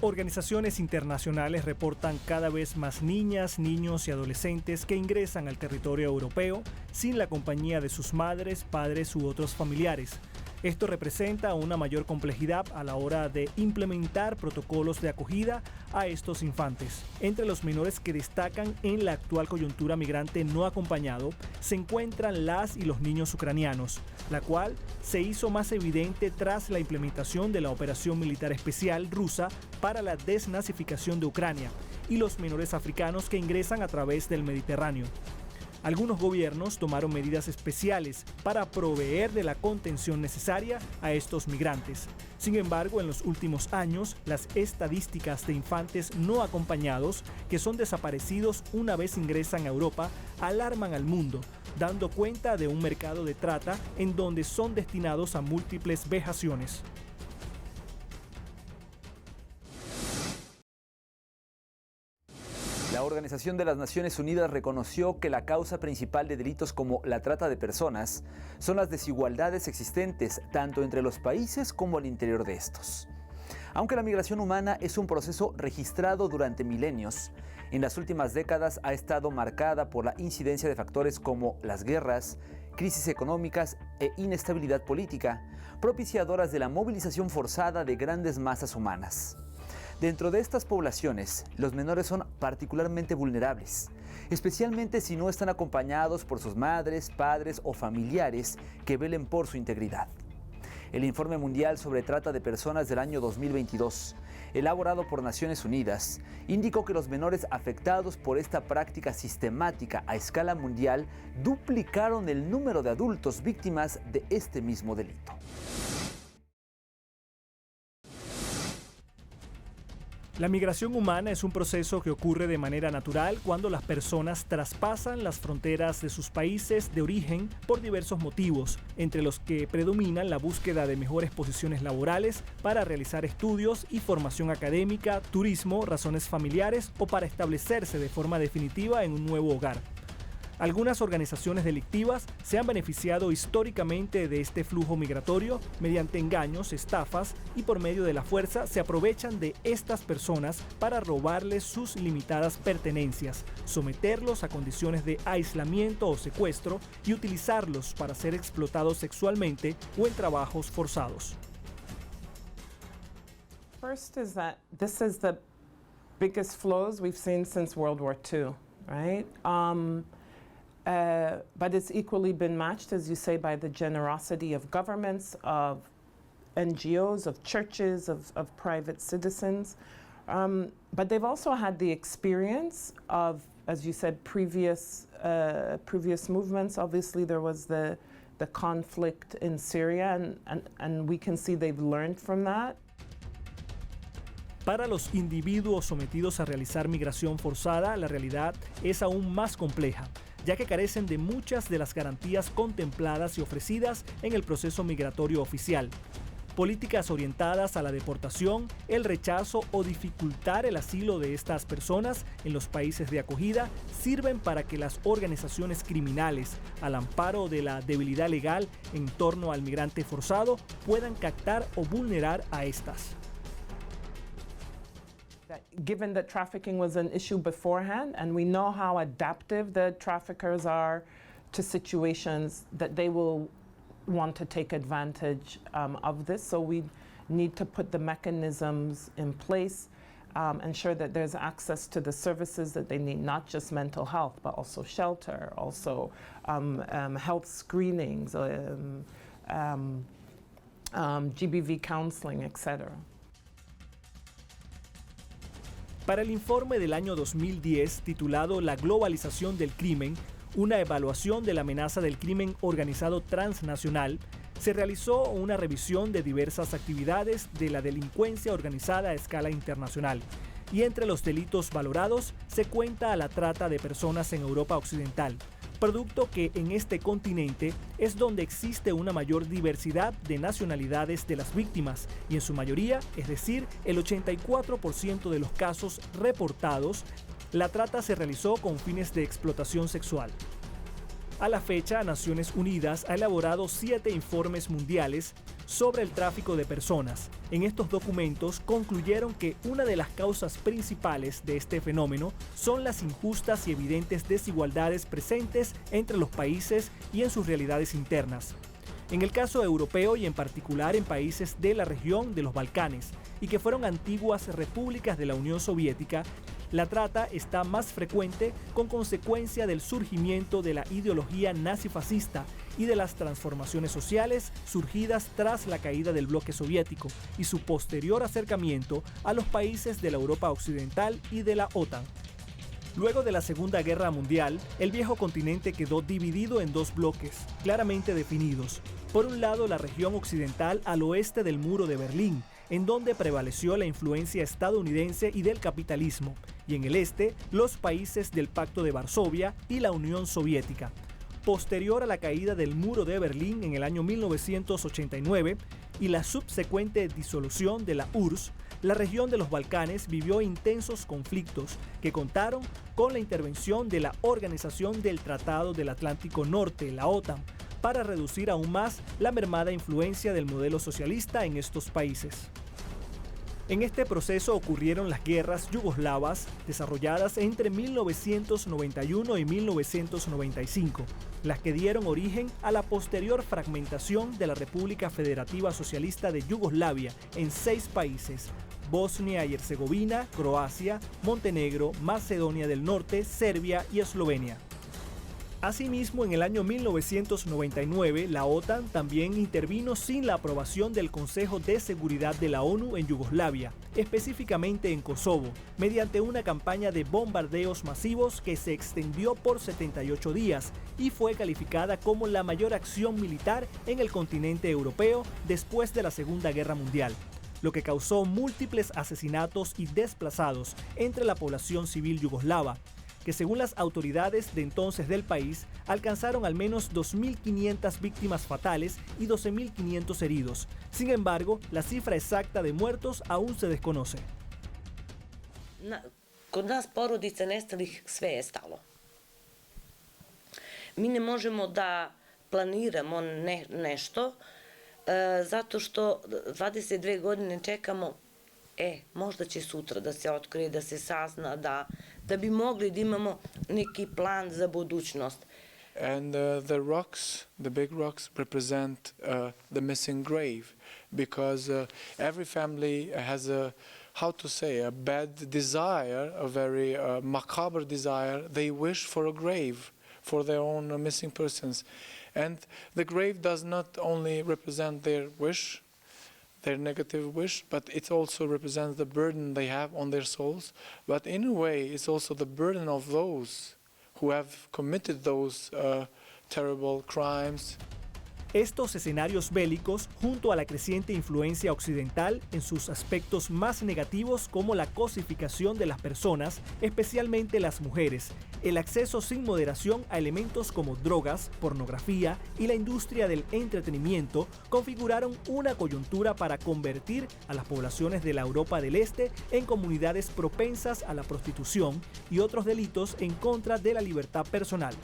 Organizaciones internacionales reportan cada vez más niñas, niños y adolescentes que ingresan al territorio europeo sin la compañía de sus madres, padres u otros familiares. Esto representa una mayor complejidad a la hora de implementar protocolos de acogida a estos infantes. Entre los menores que destacan en la actual coyuntura migrante no acompañado se encuentran las y los niños ucranianos, la cual se hizo más evidente tras la implementación de la operación militar especial rusa para la desnazificación de Ucrania, y los menores africanos que ingresan a través del Mediterráneo. Algunos gobiernos tomaron medidas especiales para proveer de la contención necesaria a estos migrantes. Sin embargo, en los últimos años, las estadísticas de infantes no acompañados que son desaparecidos una vez ingresan a Europa alarman al mundo, dando cuenta de un mercado de trata en donde son destinados a múltiples vejaciones. La Organización de las Naciones Unidas reconoció que la causa principal de delitos como la trata de personas son las desigualdades existentes tanto entre los países como al interior de estos. Aunque la migración humana es un proceso registrado durante milenios, en las últimas décadas ha estado marcada por la incidencia de factores como las guerras, crisis económicas e inestabilidad política, propiciadoras de la movilización forzada de grandes masas humanas. Dentro de estas poblaciones, los menores son particularmente vulnerables, especialmente si no están acompañados por sus madres, padres o familiares que velen por su integridad. El Informe Mundial sobre Trata de Personas del año 2022, elaborado por Naciones Unidas, indicó que los menores afectados por esta práctica sistemática a escala mundial duplicaron el número de adultos víctimas de este mismo delito. La migración humana es un proceso que ocurre de manera natural cuando las personas traspasan las fronteras de sus países de origen por diversos motivos, entre los que predominan la búsqueda de mejores posiciones laborales para realizar estudios y formación académica, turismo, razones familiares o para establecerse de forma definitiva en un nuevo hogar. Algunas organizaciones delictivas se han beneficiado históricamente de este flujo migratorio mediante engaños, estafas y por medio de la fuerza se aprovechan de estas personas para robarles sus limitadas pertenencias, someterlos a condiciones de aislamiento o secuestro y utilizarlos para ser explotados sexualmente o en trabajos forzados. First is that this is the biggest flows we've seen since World War II, right? But it's equally been matched, as you say, by the generosity of governments, of NGOs, of churches, of private citizens. But they've also had the experience of, as you said, previous movements. Obviously, there was the conflict in Syria, and we can see they've learned from that. Para los individuos sometidos a realizar migración forzada, la realidad es aún más compleja, ya que carecen de muchas de las garantías contempladas y ofrecidas en el proceso migratorio oficial. Políticas orientadas a la deportación, el rechazo o dificultar el asilo de estas personas en los países de acogida sirven para que las organizaciones criminales, al amparo de la debilidad legal en torno al migrante forzado, puedan captar o vulnerar a estas. Given that trafficking was an issue beforehand, and we know how adaptive the traffickers are to situations, that they will want to take advantage of this. So we need to put the mechanisms in place, ensure that there's access to the services that they need, not just mental health, but also shelter, also health screenings, GBV counseling, etc. Para el informe del año 2010 titulado La globalización del crimen, una evaluación de la amenaza del crimen organizado transnacional, se realizó una revisión de diversas actividades de la delincuencia organizada a escala internacional. Y entre los delitos valorados se cuenta a la trata de personas en Europa Occidental, producto que en este continente es donde existe una mayor diversidad de nacionalidades de las víctimas y en su mayoría, es decir, el 84% de los casos reportados, la trata se realizó con fines de explotación sexual. A la fecha, Naciones Unidas ha elaborado 7 informes mundiales sobre el tráfico de personas. En estos documentos concluyeron que una de las causas principales de este fenómeno son las injustas y evidentes desigualdades presentes entre los países y en sus realidades internas. En el caso europeo y en particular en países de la región de los Balcanes y que fueron antiguas repúblicas de la Unión Soviética, la trata está más frecuente con consecuencia del surgimiento de la ideología nazifascista y de las transformaciones sociales surgidas tras la caída del bloque soviético y su posterior acercamiento a los países de la Europa Occidental y de la OTAN. Luego de la Segunda Guerra Mundial, el viejo continente quedó dividido en dos bloques, claramente definidos. Por un lado, la región occidental al oeste del Muro de Berlín, en donde prevaleció la influencia estadounidense y del capitalismo, y en el este, los países del Pacto de Varsovia y la Unión Soviética. Posterior a la caída del Muro de Berlín en el año 1989 y la subsecuente disolución de la URSS, la región de los Balcanes vivió intensos conflictos que contaron con la intervención de la Organización del Tratado del Atlántico Norte, la OTAN, para reducir aún más la mermada influencia del modelo socialista en estos países. En este proceso ocurrieron las guerras yugoslavas desarrolladas entre 1991 y 1995, las que dieron origen a la posterior fragmentación de la República Federativa Socialista de Yugoslavia en 6 países: Bosnia y Herzegovina, Croacia, Montenegro, Macedonia del Norte, Serbia y Eslovenia. Asimismo, en el año 1999, la OTAN también intervino sin la aprobación del Consejo de Seguridad de la ONU en Yugoslavia, específicamente en Kosovo, mediante una campaña de bombardeos masivos que se extendió por 78 días y fue calificada como la mayor acción militar en el continente europeo después de la Segunda Guerra Mundial, lo que causó múltiples asesinatos y desplazados entre la población civil yugoslava, que según las autoridades de entonces del país, alcanzaron al menos 2.500 víctimas fatales y 12.500 heridos. Sin embargo, la cifra exacta de muertos aún se desconoce. Kod nas porodica nestalih sve je stalo. Mi ne možemo da planiramo nešto zato što 22 godine čekamo, možda će sutra da se otkrije, da se sazna, da bi mogli da imamo neki plan za budućnost. And the rocks, the big rocks, represent the missing grave, because every family has a bad desire, a very macabre desire. They wish for a grave for their own missing persons. And the grave does not only represent their wish, their negative wish, but it also represents the burden they have on their souls. But in a way, it's also the burden of those who have committed those terrible crimes. Estos escenarios bélicos, junto a la creciente influencia occidental en sus aspectos más negativos como la cosificación de las personas, especialmente las mujeres, el acceso sin moderación a elementos como drogas, pornografía y la industria del entretenimiento, configuraron una coyuntura para convertir a las poblaciones de la Europa del Este en comunidades propensas a la prostitución y otros delitos en contra de la libertad personal.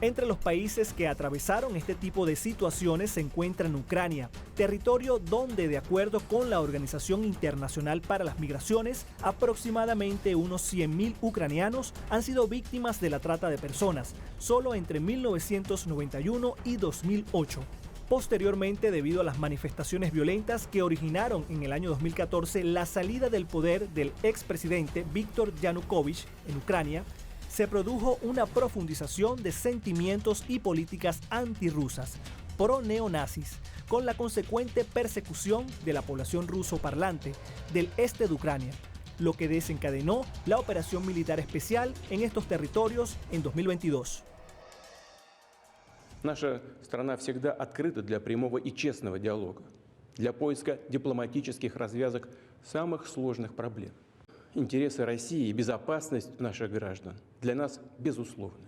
Entre los países que atravesaron este tipo de situaciones se encuentra Ucrania, territorio donde, de acuerdo con la Organización Internacional para las Migraciones, aproximadamente unos 100.000 ucranianos han sido víctimas de la trata de personas, solo entre 1991 y 2008. Posteriormente, debido a las manifestaciones violentas que originaron en el año 2014 la salida del poder del expresidente Viktor Yanukovych en Ucrania, se produjo una profundización de sentimientos y políticas antirrusas, pro-neonazis, con la consecuente persecución de la población ruso-parlante del este de Ucrania, lo que desencadenó la operación militar especial en estos territorios en 2022. Наша страна всегда открыта для прямого и честного диалога, для поиска дипломатических развязок самых сложных проблем. Интересы России и безопасность наших граждан для нас безусловны.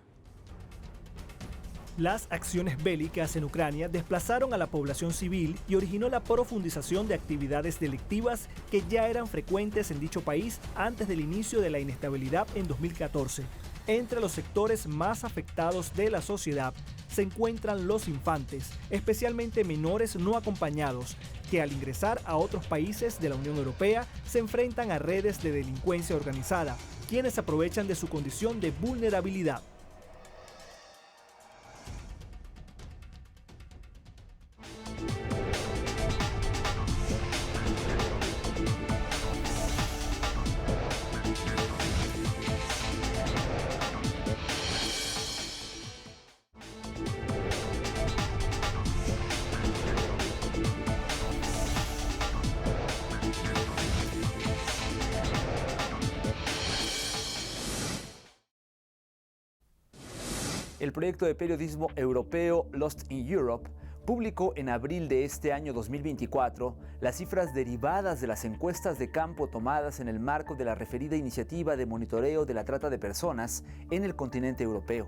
Las acciones bélicas en Ucrania desplazaron a la población civil y originó la profundización de actividades delictivas que ya eran frecuentes en dicho país antes del inicio de la inestabilidad en 2014. Entre los sectores más afectados de la sociedad se encuentran los infantes, especialmente menores no acompañados, que al ingresar a otros países de la Unión Europea se enfrentan a redes de delincuencia organizada, quienes aprovechan de su condición de vulnerabilidad. El proyecto de periodismo europeo Lost in Europe publicó en abril de este año 2024 las cifras derivadas de las encuestas de campo tomadas en el marco de la referida iniciativa de monitoreo de la trata de personas en el continente europeo.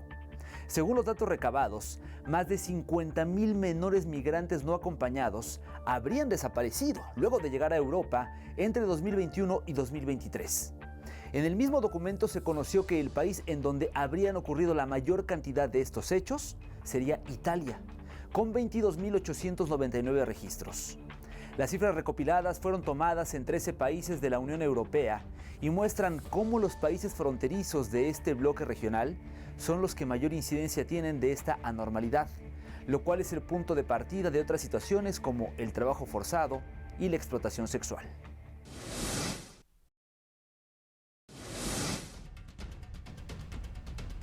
Según los datos recabados, más de 50.000 menores migrantes no acompañados habrían desaparecido luego de llegar a Europa entre 2021 y 2023. En el mismo documento se conoció que el país en donde habrían ocurrido la mayor cantidad de estos hechos sería Italia, con 22.899 registros. Las cifras recopiladas fueron tomadas en 13 países de la Unión Europea y muestran cómo los países fronterizos de este bloque regional son los que mayor incidencia tienen de esta anormalidad, lo cual es el punto de partida de otras situaciones como el trabajo forzado y la explotación sexual.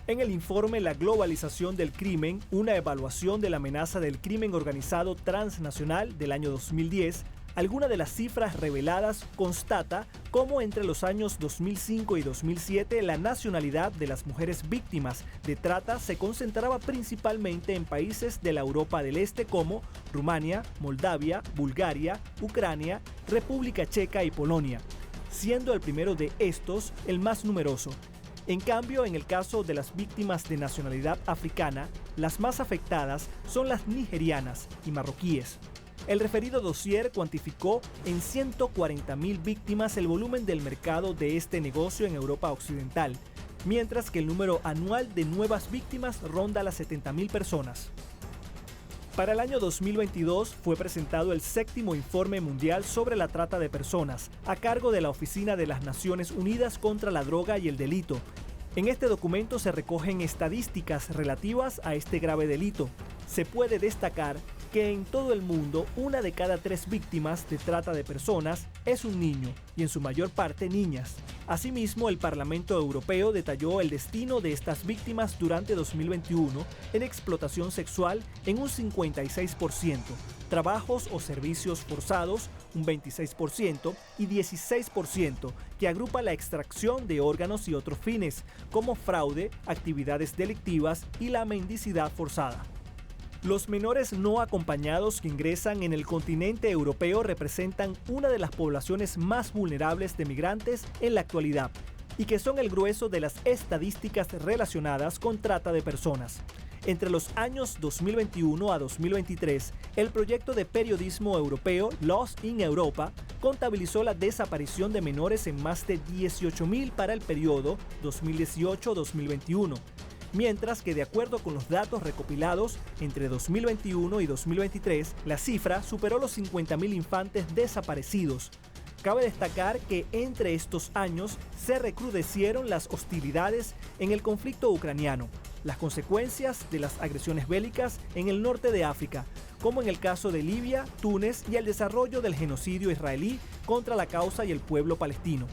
En el informe La globalización del crimen, una evaluación de la amenaza del crimen organizado transnacional del año 2010, alguna de las cifras reveladas constata cómo entre los años 2005 y 2007 la nacionalidad de las mujeres víctimas de trata se concentraba principalmente en países de la Europa del Este como Rumania, Moldavia, Bulgaria, Ucrania, República Checa y Polonia, siendo el primero de estos el más numeroso. En cambio, en el caso de las víctimas de nacionalidad africana, las más afectadas son las nigerianas y marroquíes. El referido dossier cuantificó en 140.000 víctimas el volumen del mercado de este negocio en Europa Occidental, mientras que el número anual de nuevas víctimas ronda las 70.000 personas. Para el año 2022 fue presentado el 7º Informe Mundial sobre la Trata de Personas, a cargo de la Oficina de las Naciones Unidas contra la Droga y el Delito. En este documento se recogen estadísticas relativas a este grave delito. Se puede destacar que en todo el mundo 1 de cada 3 víctimas de trata de personas es un niño, y en su mayor parte niñas. Asimismo, el Parlamento Europeo detalló el destino de estas víctimas durante 2021 en explotación sexual en un 56%, trabajos o servicios forzados un 26% y 16%, que agrupa la extracción de órganos y otros fines, como fraude, actividades delictivas y la mendicidad forzada. Los menores no acompañados que ingresan en el continente europeo representan una de las poblaciones más vulnerables de migrantes en la actualidad y que son el grueso de las estadísticas relacionadas con trata de personas. Entre los años 2021 a 2023, el proyecto de periodismo europeo Lost in Europa contabilizó la desaparición de menores en más de 18.000 para el periodo 2018-2021. Mientras que de acuerdo con los datos recopilados entre 2021 y 2023, la cifra superó los 50.000 infantes desaparecidos. Cabe destacar que entre estos años se recrudecieron las hostilidades en el conflicto ucraniano, las consecuencias de las agresiones bélicas en el norte de África, como en el caso de Libia, Túnez y el desarrollo del genocidio israelí contra la causa y el pueblo palestino.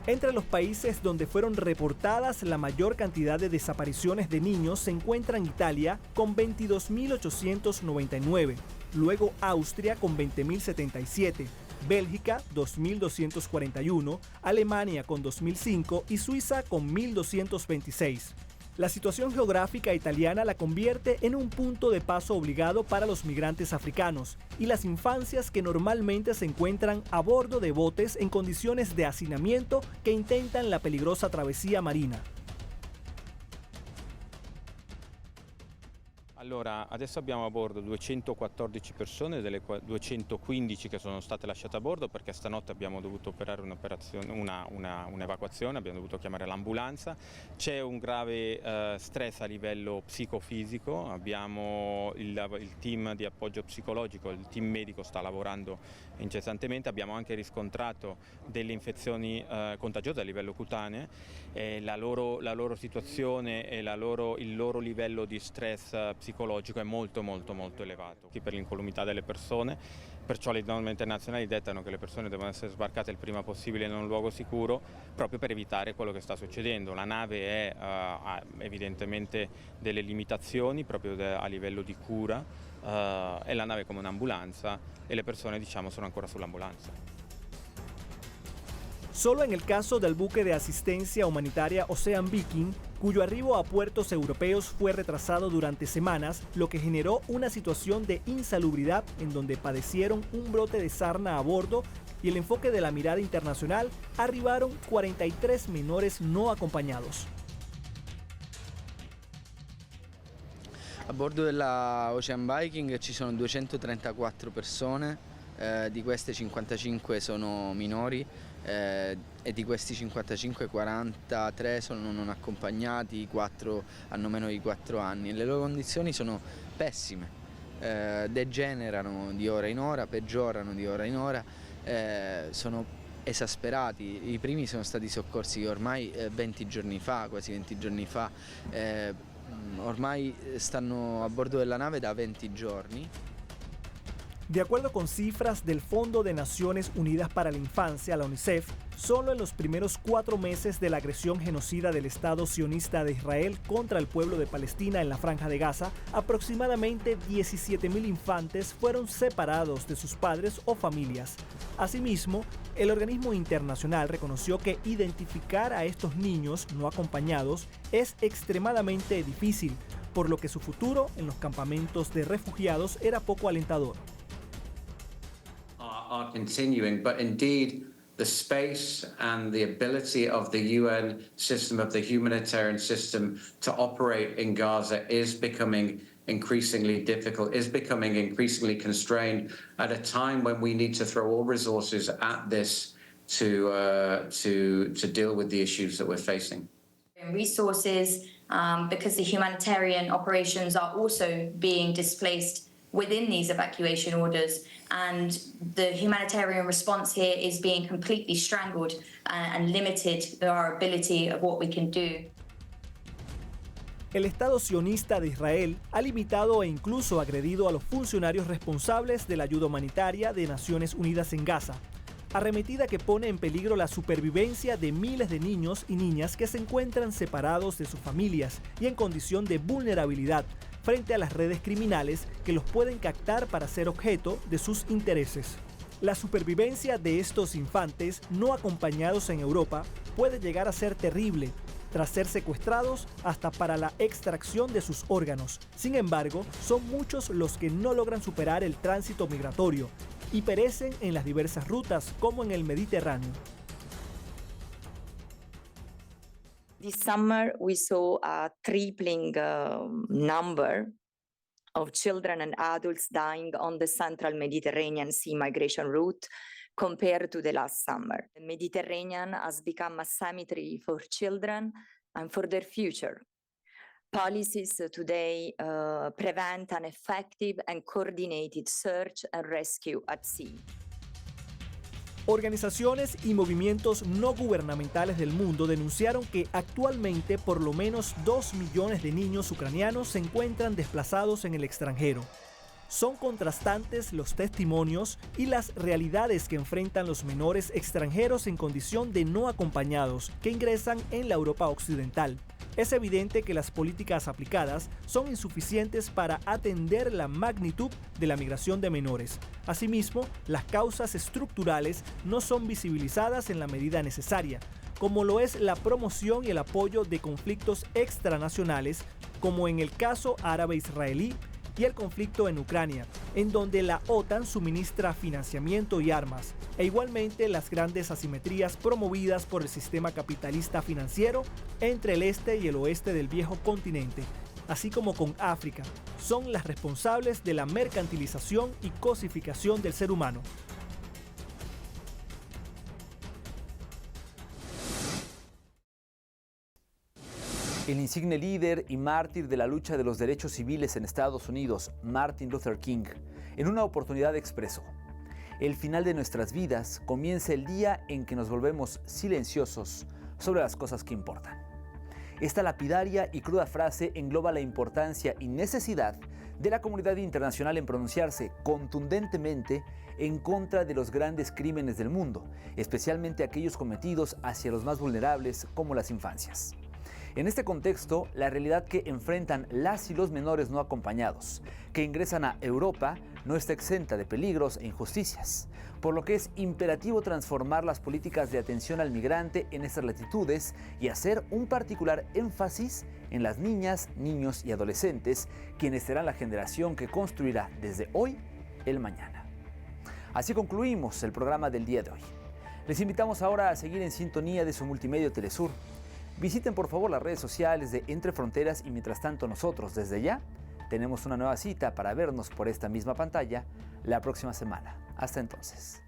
Entre los países donde fueron reportadas la mayor cantidad de desapariciones de niños se encuentran Italia con 22.899, luego Austria con 20.077, Bélgica 2.241, Alemania con 2.005 y Suiza con 1.226. La situación geográfica italiana la convierte en un punto de paso obligado para los migrantes africanos y las infancias que normalmente se encuentran a bordo de botes en condiciones de hacinamiento que intentan la peligrosa travesía marina. Allora, adesso abbiamo a bordo 214 persone, delle 215 che sono state lasciate a bordo perché stanotte abbiamo dovuto operare un'evacuazione, abbiamo dovuto chiamare l'ambulanza. C'è un grave stress a livello psicofisico, abbiamo il team di appoggio psicologico, il team medico sta lavorando incessantemente, abbiamo anche riscontrato delle infezioni contagiose a livello cutaneo, la loro situazione e il loro livello di stress psicologico è molto elevato per l'incolumità delle persone, perciò le norme internazionali dettano che le persone devono essere sbarcate il prima possibile in un luogo sicuro proprio per evitare quello che sta succedendo. La nave ha evidentemente delle limitazioni proprio a livello di cura, è la nave come un'ambulanza e le persone sono ancora sull'ambulanza. Solo en el caso del buque de asistencia humanitaria Ocean Viking, cuyo arribo a puertos europeos fue retrasado durante semanas, lo que generó una situación de insalubridad en donde padecieron un brote de sarna a bordo y el enfoque de la mirada internacional, arribaron 43 menores no acompañados. A bordo della Ocean Viking ci sono 234 persone, di queste 55 sono minori e di questi 55 43 sono non accompagnati, 4 hanno meno di 4 anni e le loro condizioni sono pessime, degenerano di ora in ora, peggiorano di ora in ora, sono esasperati. I primi sono stati soccorsi ormai 20 giorni fa, quasi 20 giorni fa, ormai stanno a bordo della nave da 20 giorni. De acuerdo con cifras del Fondo de Naciones Unidas para la Infancia, la UNICEF, solo en los primeros 4 meses de la agresión genocida del Estado sionista de Israel contra el pueblo de Palestina en la Franja de Gaza, aproximadamente 17.000 infantes fueron separados de sus padres o familias. Asimismo, el organismo internacional reconoció que identificar a estos niños no acompañados es extremadamente difícil, por lo que su futuro en los campamentos de refugiados era poco alentador. Are continuing, but indeed the space and the ability of the UN system, of the humanitarian system to operate in Gaza is becoming increasingly difficult, is becoming increasingly constrained at a time when we need to throw all resources at this to deal with the issues that we're facing. Resources, because the humanitarian operations are also being displaced within these evacuation orders, and the humanitarian response here is being completely strangled and limited our ability of what we can do. El Estado sionista de Israel ha limitado e incluso agredido a los funcionarios responsables de la ayuda humanitaria de Naciones Unidas en Gaza, arremetida que pone en peligro la supervivencia de miles de niños y niñas que se encuentran separados de sus familias y en condición de vulnerabilidad frente a las redes criminales que los pueden captar para ser objeto de sus intereses. La supervivencia de estos infantes no acompañados en Europa puede llegar a ser terrible, tras ser secuestrados hasta para la extracción de sus órganos. Sin embargo, son muchos los que no logran superar el tránsito migratorio y perecen en las diversas rutas como en el Mediterráneo. This summer, we saw a tripling number of children and adults dying on the central Mediterranean Sea migration route compared to the last summer. The Mediterranean has become a cemetery for children and for their future. Policies today prevent an effective and coordinated search and rescue at sea. Organizaciones y movimientos no gubernamentales del mundo denunciaron que actualmente por lo menos 2 millones de niños ucranianos se encuentran desplazados en el extranjero. Son contrastantes los testimonios y las realidades que enfrentan los menores extranjeros en condición de no acompañados que ingresan en la Europa occidental. Es evidente que las políticas aplicadas son insuficientes para atender la magnitud de la migración de menores. Asimismo, las causas estructurales no son visibilizadas en la medida necesaria, como lo es la promoción y el apoyo de conflictos extranacionales, como en el caso árabe-israelí y el conflicto en Ucrania, en donde la OTAN suministra financiamiento y armas, e igualmente las grandes asimetrías promovidas por el sistema capitalista financiero entre el este y el oeste del viejo continente, así como con África, son las responsables de la mercantilización y cosificación del ser humano. El insigne líder y mártir de la lucha de los derechos civiles en Estados Unidos, Martin Luther King, en una oportunidad expresó: el final de nuestras vidas comienza el día en que nos volvemos silenciosos sobre las cosas que importan. Esta lapidaria y cruda frase engloba la importancia y necesidad de la comunidad internacional en pronunciarse contundentemente en contra de los grandes crímenes del mundo, especialmente aquellos cometidos hacia los más vulnerables como las infancias. En este contexto, la realidad que enfrentan las y los menores no acompañados que ingresan a Europa no está exenta de peligros e injusticias, por lo que es imperativo transformar las políticas de atención al migrante en estas latitudes y hacer un particular énfasis en las niñas, niños y adolescentes, quienes serán la generación que construirá desde hoy el mañana. Así concluimos el programa del día de hoy. Les invitamos ahora a seguir en sintonía de su multimedia Telesur. Visiten por favor las redes sociales de Entre Fronteras y mientras tanto nosotros desde ya tenemos una nueva cita para vernos por esta misma pantalla la próxima semana. Hasta entonces.